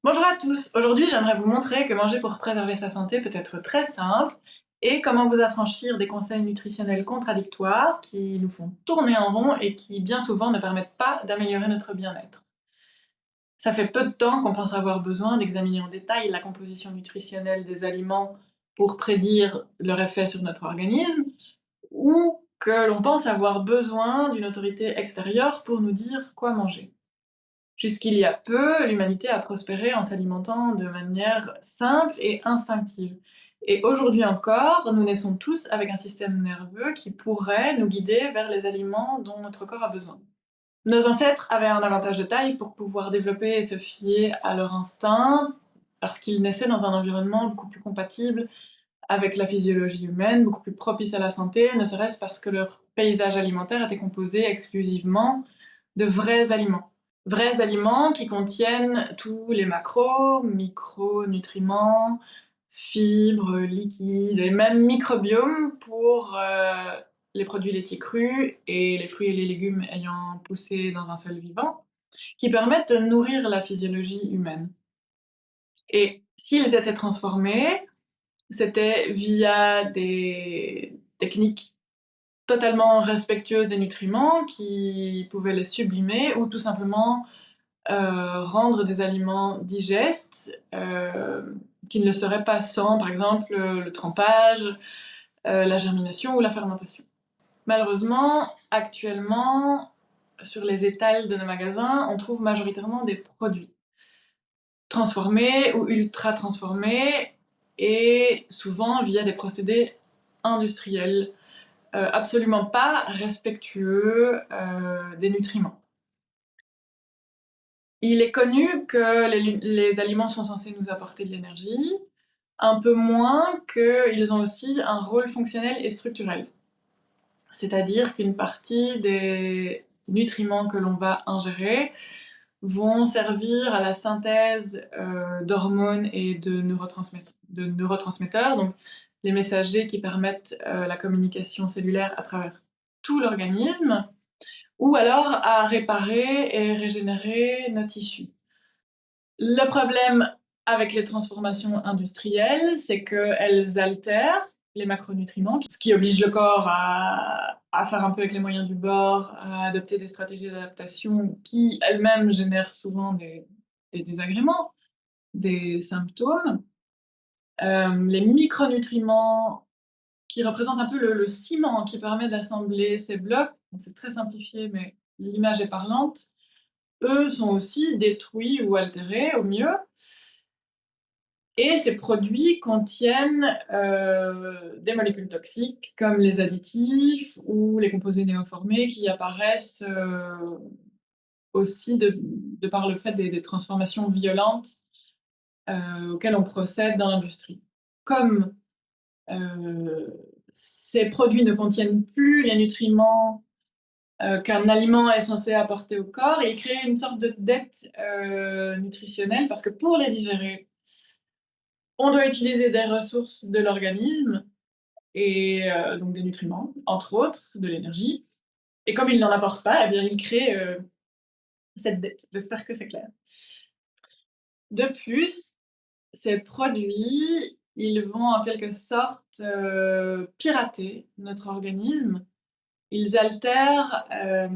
Bonjour à tous, aujourd'hui j'aimerais vous montrer que manger pour préserver sa santé peut être très simple et comment vous affranchir des conseils nutritionnels contradictoires qui nous font tourner en rond et qui bien souvent ne permettent pas d'améliorer notre bien-être. Ça fait peu de temps qu'on pense avoir besoin d'examiner en détail la composition nutritionnelle des aliments pour prédire leur effet sur notre organisme, ou que l'on pense avoir besoin d'une autorité extérieure pour nous dire quoi manger. Jusqu'il y a peu, l'humanité a prospéré en s'alimentant de manière simple et instinctive. Et aujourd'hui encore, nous naissons tous avec un système nerveux qui pourrait nous guider vers les aliments dont notre corps a besoin. Nos ancêtres avaient un avantage de taille pour pouvoir développer et se fier à leur instinct, parce qu'ils naissaient dans un environnement beaucoup plus compatible avec la physiologie humaine, beaucoup plus propice à la santé, ne serait-ce parce que leur paysage alimentaire était composé exclusivement de vrais aliments. Vrais aliments qui contiennent tous les macros, micronutriments, fibres, liquides et même microbiomes pour les produits laitiers crus et les fruits et les légumes ayant poussé dans un sol vivant, qui permettent de nourrir la physiologie humaine. Et s'ils étaient transformés, c'était via des techniques totalement respectueuses des nutriments qui pouvaient les sublimer ou tout simplement rendre des aliments digestes qui ne le seraient pas sans, par exemple, le trempage, la germination ou la fermentation. Malheureusement, actuellement, sur les étals de nos magasins, on trouve majoritairement des produits transformés ou ultra transformés et souvent via des procédés industriels absolument pas respectueux des nutriments. Il est connu que les aliments sont censés nous apporter de l'énergie, un peu moins qu'ils ont aussi un rôle fonctionnel et structurel. C'est-à-dire qu'une partie des nutriments que l'on va ingérer vont servir à la synthèse d'hormones et de neurotransmetteurs, donc les messagers qui permettent la communication cellulaire à travers tout l'organisme, ou alors à réparer et régénérer nos tissus. Le problème avec les transformations industrielles, c'est qu'elles altèrent les macronutriments, ce qui oblige le corps à faire un peu avec les moyens du bord, à adopter des stratégies d'adaptation qui elles-mêmes génèrent souvent des désagréments, des symptômes. Les micronutriments qui représentent un peu le ciment qui permet d'assembler ces blocs, c'est très simplifié mais l'image est parlante, eux sont aussi détruits ou altérés au mieux. Et ces produits contiennent des molécules toxiques comme les additifs ou les composés néoformés qui apparaissent aussi de par le fait des transformations violentes auxquelles on procède dans l'industrie. Comme ces produits ne contiennent plus les nutriments qu'un aliment est censé apporter au corps, ils créent une sorte de dette nutritionnelle parce que pour les digérer, on doit utiliser des ressources de l'organisme et donc des nutriments, entre autres, de l'énergie. Et comme il n'en apporte pas, eh bien, il crée cette dette. J'espère que c'est clair. De plus, ces produits, ils vont en quelque sorte pirater notre organisme. Ils altèrent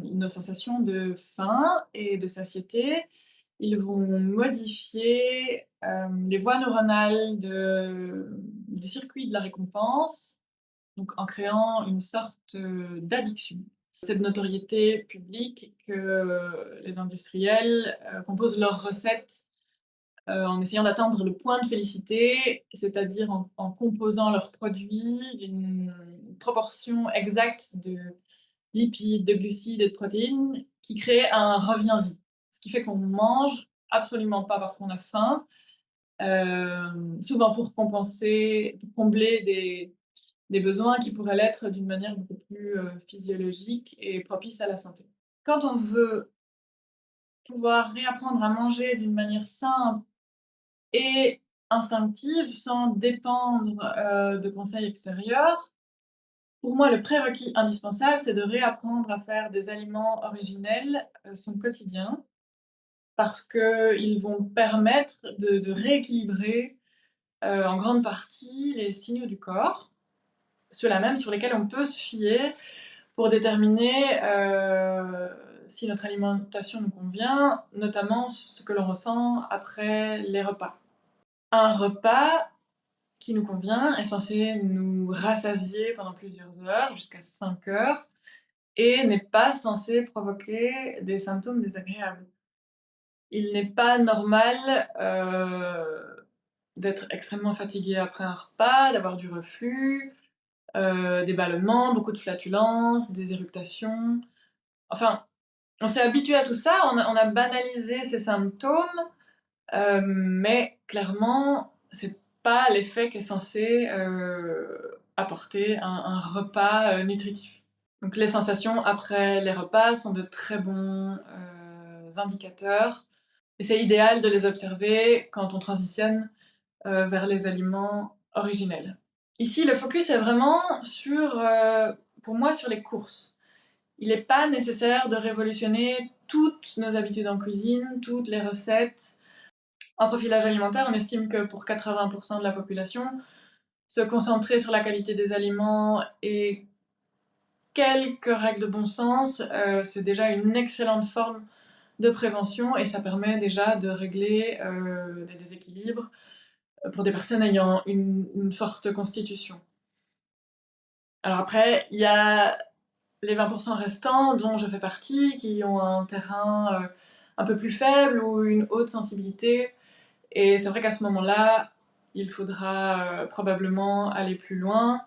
nos sensations de faim et de satiété. Ils vont modifier les voies neuronales du circuit de la récompense, donc en créant une sorte d'addiction. Cette notoriété publique que les industriels composent leurs recettes en essayant d'atteindre le point de félicité, c'est-à-dire en composant leurs produits d'une proportion exacte de lipides, de glucides et de protéines qui crée un reviens-y. Ce qui fait qu'on mange absolument pas parce qu'on a faim, souvent pour compenser, pour combler des besoins qui pourraient l'être d'une manière beaucoup plus physiologique et propice à la santé. Quand on veut pouvoir réapprendre à manger d'une manière simple et instinctive, sans dépendre de conseils extérieurs, pour moi, le prérequis indispensable, c'est de réapprendre à faire des aliments originels son quotidien. parce qu'ils vont permettre de rééquilibrer en grande partie les signaux du corps, ceux-là même sur lesquels on peut se fier pour déterminer si notre alimentation nous convient, notamment ce que l'on ressent après les repas. Un repas qui nous convient est censé nous rassasier pendant plusieurs heures, jusqu'à 5 heures, et n'est pas censé provoquer des symptômes désagréables. Il n'est pas normal d'être extrêmement fatigué après un repas, d'avoir du reflux, des ballonnements, beaucoup de flatulences, des éructations. Enfin, on s'est habitué à tout ça, on a banalisé ces symptômes, mais clairement, c'est pas l'effet qu'est censé apporter un repas nutritif. Donc les sensations après les repas sont de très bons indicateurs, et c'est idéal de les observer quand on transitionne vers les aliments originels. Ici, le focus est vraiment sur, pour moi, sur les courses. Il n'est pas nécessaire de révolutionner toutes nos habitudes en cuisine, toutes les recettes. En profilage alimentaire, on estime que pour 80% de la population, se concentrer sur la qualité des aliments et quelques règles de bon sens, c'est déjà une excellente forme de prévention, et ça permet déjà de régler des déséquilibres pour des personnes ayant une forte constitution. Alors après, il y a les 20% restants, dont je fais partie, qui ont un terrain un peu plus faible ou une haute sensibilité. Et c'est vrai qu'à ce moment-là, il faudra probablement aller plus loin.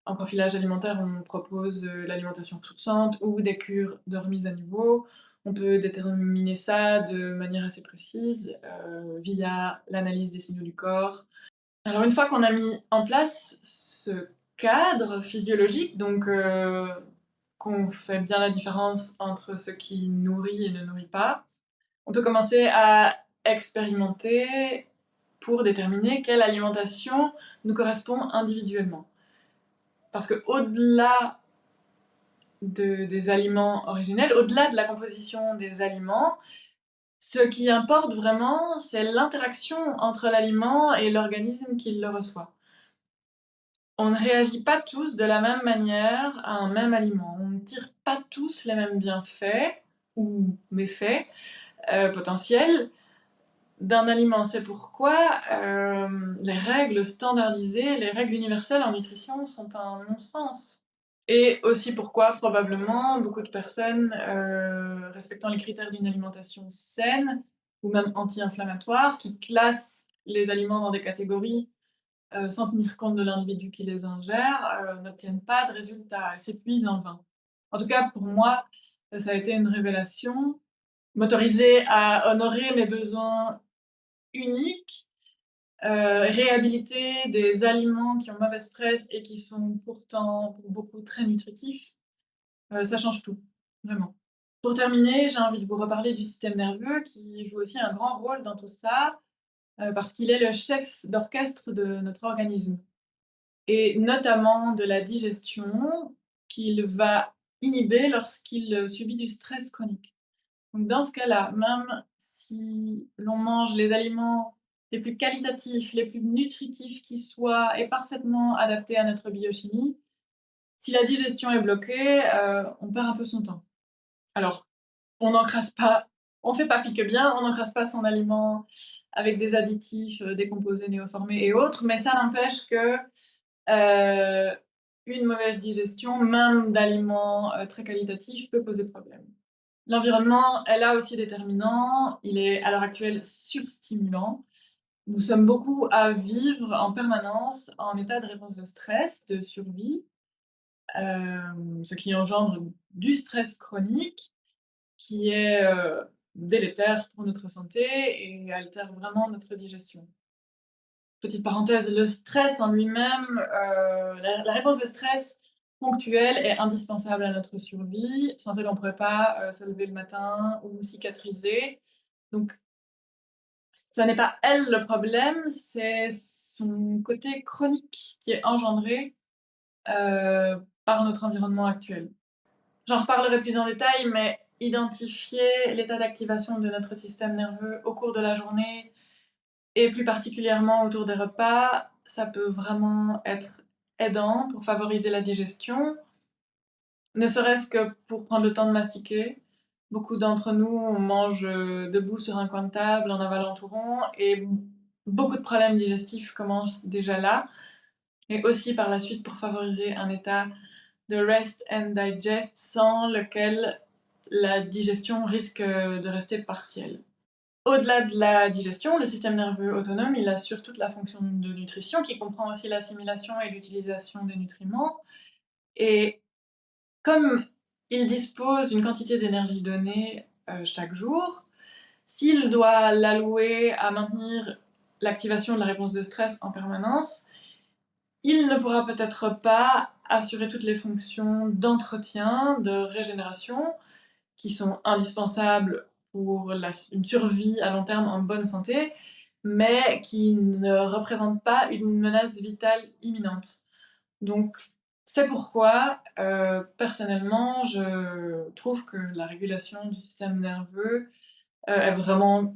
En profilage alimentaire, on propose l'alimentation ressourçante ou des cures de remise à niveau. On peut déterminer ça de manière assez précise via l'analyse des signaux du corps. Alors une fois qu'on a mis en place ce cadre physiologique, donc qu'on fait bien la différence entre ce qui nourrit et ne nourrit pas, on peut commencer à expérimenter pour déterminer quelle alimentation nous correspond individuellement. Parce que au-delà des aliments originels, au-delà de la composition des aliments, ce qui importe vraiment, c'est l'interaction entre l'aliment et l'organisme qui le reçoit. On ne réagit pas tous de la même manière à un même aliment. On ne tire pas tous les mêmes bienfaits ou méfaits potentiels d'un aliment. C'est pourquoi les règles standardisées, les règles universelles en nutrition sont un non-sens. Et aussi pourquoi probablement beaucoup de personnes respectant les critères d'une alimentation saine ou même anti-inflammatoire, qui classent les aliments dans des catégories sans tenir compte de l'individu qui les ingère, n'obtiennent pas de résultats, s'épuisent en vain. En tout cas, pour moi, ça a été une révélation. M'autoriser à honorer mes besoins uniques, réhabiliter des aliments qui ont mauvaise presse et qui sont pourtant pour beaucoup très nutritifs, ça change tout, vraiment. Pour terminer, j'ai envie de vous reparler du système nerveux qui joue aussi un grand rôle dans tout ça, parce qu'il est le chef d'orchestre de notre organisme, et notamment de la digestion qu'il va inhiber lorsqu'il subit du stress chronique. Donc dans ce cas-là, même si l'on mange les aliments les plus qualitatifs, les plus nutritifs qui soient et parfaitement adaptés à notre biochimie, si la digestion est bloquée, on perd un peu son temps. Alors, on n'encrasse pas, on fait pas pique bien, on n'encrasse pas son aliment avec des additifs, des composés néoformés et autres, mais ça n'empêche que une mauvaise digestion, même d'aliments très qualitatifs, peut poser problème. L'environnement est là aussi déterminant, il est à l'heure actuelle surstimulant. Nous sommes beaucoup à vivre en permanence en état de réponse de stress, de survie, ce qui engendre du stress chronique qui est délétère pour notre santé et altère vraiment notre digestion. Petite parenthèse, le stress en lui-même, la réponse de stress ponctuelle est indispensable à notre survie. Sans elle, on ne pourrait pas se lever le matin ou cicatriser. Donc, ça n'est pas elle le problème, c'est son côté chronique qui est engendré par notre environnement actuel. J'en reparlerai plus en détail, mais identifier l'état d'activation de notre système nerveux au cours de la journée et plus particulièrement autour des repas, ça peut vraiment être aidant pour favoriser la digestion, ne serait-ce que pour prendre le temps de mastiquer. Beaucoup d'entre nous, on mange debout sur un coin de table en avalant tout rond et beaucoup de problèmes digestifs commencent déjà là. Et aussi par la suite pour favoriser un état de rest and digest sans lequel la digestion risque de rester partielle. Au-delà de la digestion, le système nerveux autonome, il assure toute la fonction de nutrition qui comprend aussi l'assimilation et l'utilisation des nutriments. Et comme il dispose d'une quantité d'énergie donnée chaque jour, s'il doit l'allouer à maintenir l'activation de la réponse de stress en permanence, il ne pourra peut-être pas assurer toutes les fonctions d'entretien, de régénération, qui sont indispensables pour une survie à long terme en bonne santé, mais qui ne représentent pas une menace vitale imminente. Donc, c'est pourquoi, personnellement, je trouve que la régulation du système nerveux est vraiment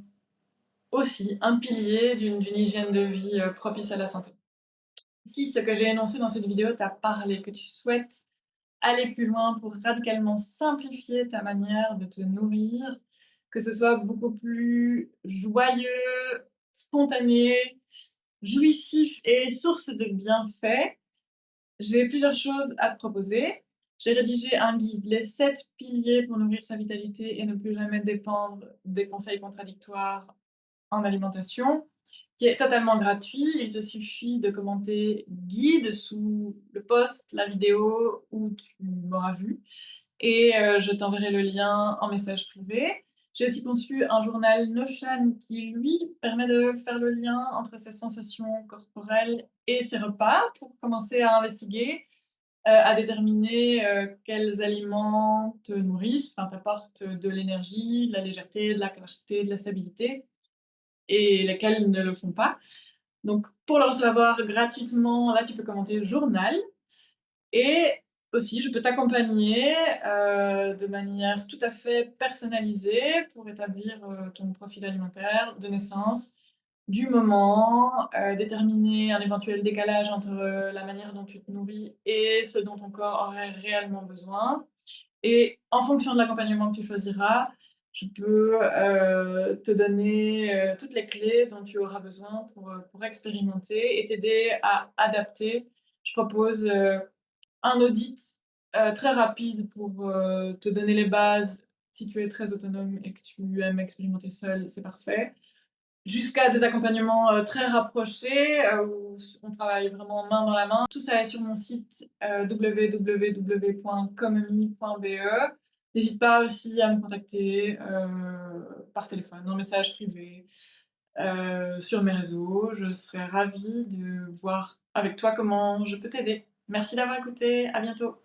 aussi un pilier d'une hygiène de vie propice à la santé. Si ce que j'ai énoncé dans cette vidéo t'a parlé, que tu souhaites aller plus loin pour radicalement simplifier ta manière de te nourrir, que ce soit beaucoup plus joyeux, spontané, jouissif et source de bienfaits, j'ai plusieurs choses à te proposer. J'ai rédigé un guide, les 7 piliers pour nourrir sa vitalité et ne plus jamais dépendre des conseils contradictoires en alimentation, qui est totalement gratuit. Il te suffit de commenter guide sous le post, la vidéo où tu m'auras vu et je t'enverrai le lien en message privé. J'ai aussi conçu un journal Notion qui, lui, permet de faire le lien entre ses sensations corporelles et ses repas pour commencer à investiguer, à déterminer quels aliments te nourrissent, enfin, t'apportent de l'énergie, de la légèreté, de la clarté, de la stabilité et lesquels ne le font pas. Donc, pour le recevoir gratuitement, là, tu peux commenter journal. Et aussi, je peux t'accompagner de manière tout à fait personnalisée pour établir ton profil alimentaire de naissance, du moment, déterminer un éventuel décalage entre la manière dont tu te nourris et ce dont ton corps aurait réellement besoin. Et en fonction de l'accompagnement que tu choisiras, je peux te donner toutes les clés dont tu auras besoin pour expérimenter et t'aider à adapter. Je propose un audit très rapide pour te donner les bases si tu es très autonome et que tu aimes expérimenter seul, c'est parfait. Jusqu'à des accompagnements très rapprochés où on travaille vraiment main dans la main. Tout ça est sur mon site www.comemy.be. N'hésite pas aussi à me contacter par téléphone, en message privé, sur mes réseaux. Je serai ravie de voir avec toi comment je peux t'aider. Merci d'avoir écouté, à bientôt.